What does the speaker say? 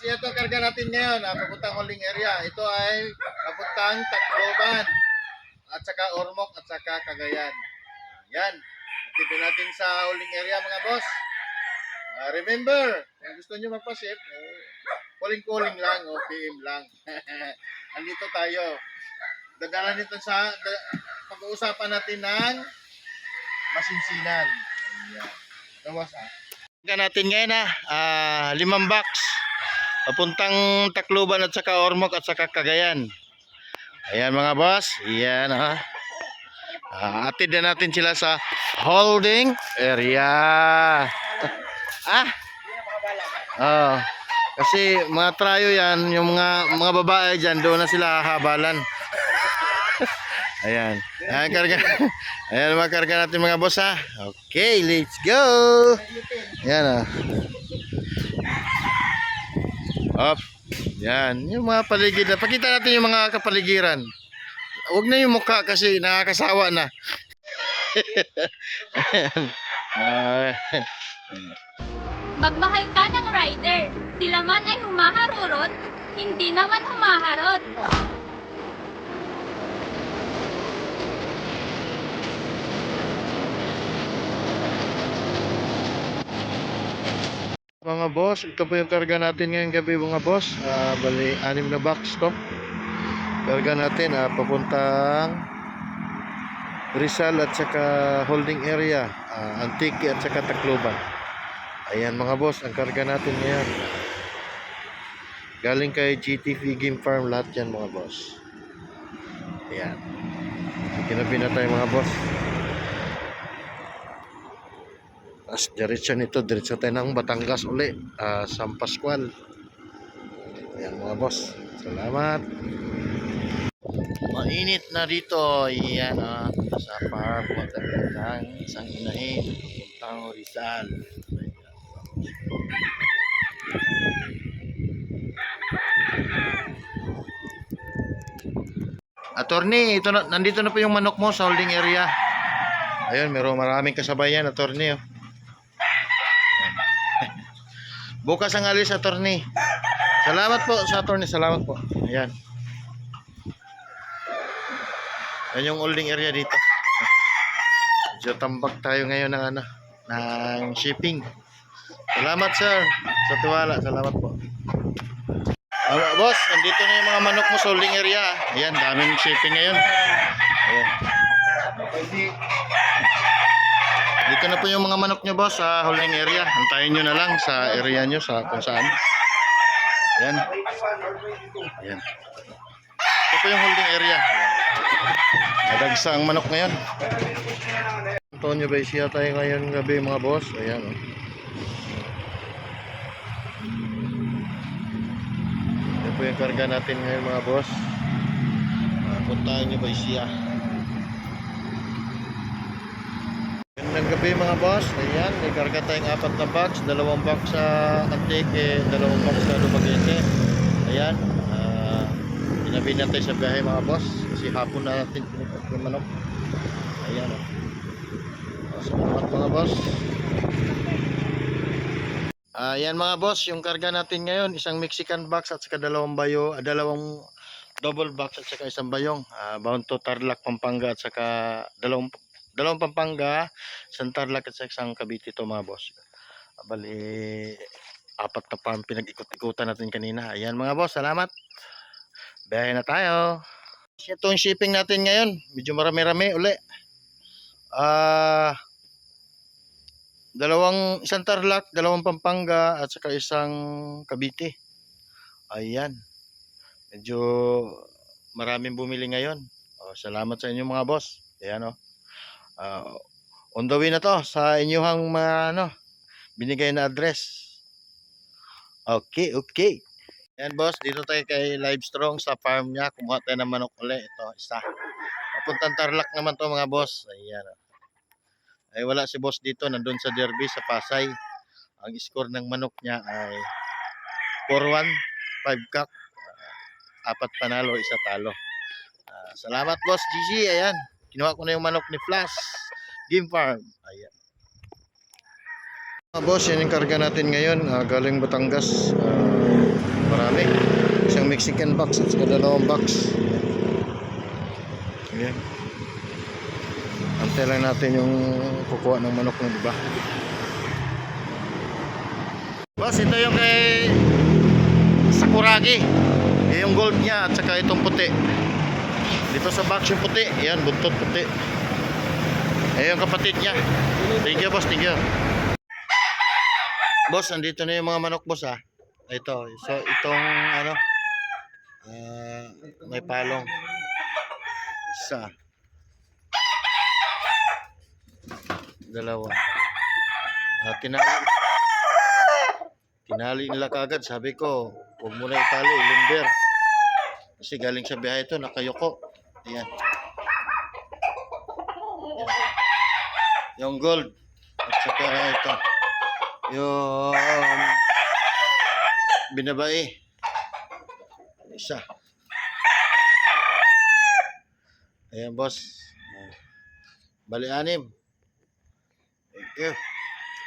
ito karga natin ngayon, papuntang holding area. Ito ay papuntang Tacloban at saka Ormoc at saka Cagayan. Yan. Atid natin sa holding area mga boss. Remember, kung gusto nyo magpa-ship, calling lang o PM lang. Andito tayo. Dadala nito sa pag-uusapan natin ng masinsinan. Ayan. Tawas Karga natin ngayon 5 box. Papuntang Tacloban at saka Ormoc at saka Cagayan. Ayan mga boss. Ayan atid na natin sila sa holding area. Kasi mga trayo yan, yung mga babae dyan, doon na sila hahabalan. Ayan. Ayan, karga. Ayan, makarga natin mga boss ha. Okay, let's go. Ayan Up. Yan, yung mga paligid na. Pakita natin yung mga kapaligiran. Huwag na yung mukha kasi nakakasawa na. Magmahal ka ng rider. Sila man ay humaharurot, hindi naman humaharot. Mga boss, ito po yung karga natin ngayong gabi mga boss. Bali, 6 na box to. Karga natin papuntang Rizal at saka holding area, Antique at saka Tacloban. Ayan mga boss, ang karga natin ngayon. Galing kay GTV Game Farm lahat yan mga boss. Ayan. Kinabi na tayo mga boss. As diretso tayo ng Batangas uli, San Pascual. Ayan mga boss, salamat. Mainit na dito. Ayan sa farm ng isang inahin puntang Rizal. Attorney, nandito na po yung manok mo sa holding area. Ayun, maraming kasabayan, attorney. Bukas ang alis, attorney. Salamat po sa attorney, salamat po. Ayan. Yan yung holding area dito. Medyo tambak tayo ngayon ng shipping. Salamat sir sa tiwala, salamat po. Boss, nandito na yung mga manok mo sa holding area. Ayan, daming shipping ngayon. Ayan. Dito na po yung mga manok nyo boss sa holding area. Antayin nyo na lang sa area nyo sa kung saan. Ayan. Ayan. Ito po yung holding area. Nadagsa ang manok ngayon. Antonio Baisia tayo ngayon gabi mga boss. Ayan Ito po yung karga natin ngayon mga boss. Puntahan nyo Baisia. Gandang gabi mga boss. Ayan, may karga tayong 4 na box. 2 box sa Antique, 2 box sa Dumaguete. Ayan. Pinabi natin sa biyahe mga boss. Kasi hapon na natin pinipat yung manok. Ayan salamat mga boss. Ayan mga boss, yung karga natin ngayon, isang Mexican box at saka 2 double box at saka isang bayong. Bound to Tarlac, Pampanga at saka dalawang Pampanga, isang Tarlac at saka isang Cavite to mga boss. Bali 4 na farm pinag-ikot-ikutan natin kanina. Ayan mga boss, salamat. Biyahe na tayo. Ito yung shipping natin ngayon. Medyo marami-rami uli. Isang Tarlac, 2 Pampanga at saka isang Cavite. Ayan. Medyo maraming bumili ngayon. Salamat sa inyo mga boss. Ayan on the way na to sa inyong mga binigay na address. Okay. Ayan boss, dito tayo kay Livestrong sa farm niya. Kumuha tayo ng manok ulit. Ito, isa. Papuntang Tarlac naman to mga boss. Ayan. Ay wala si boss dito, nandun sa Derby sa Pasay. Ang score ng manok niya ay 4-1, 5 cock, 4 panalo, 1 talo. Salamat boss GG. Ayan, kinuha ko na yung manok ni Flash Game Farm. Ayan. Boss, yan yung karga natin ngayon. Galing Batangas. Mexican box at saka dalawang box. Ayan. Antay lang natin yung kukuha ng manok na, diba? Boss, ito yung kay Sakuragi. Yung gold niya at saka itong puti. Dito sa box yung puti. Ayan, buntot puti. Ayan yung kapatid niya. Thank you, boss. Thank you. Boss, andito na yung mga manok, boss, ha. Ito. So, itong, ano, may palong. Isa. Dalawa. Tinali nila kagad. Sabi ko, huwag mo na itali, lumber. Kasi galing sa biyahe ito, nakayoko. Ayan. Yung gold. At saka ito. Yung binabae. Isa. Ayan, boss. Bali 6. Thank you.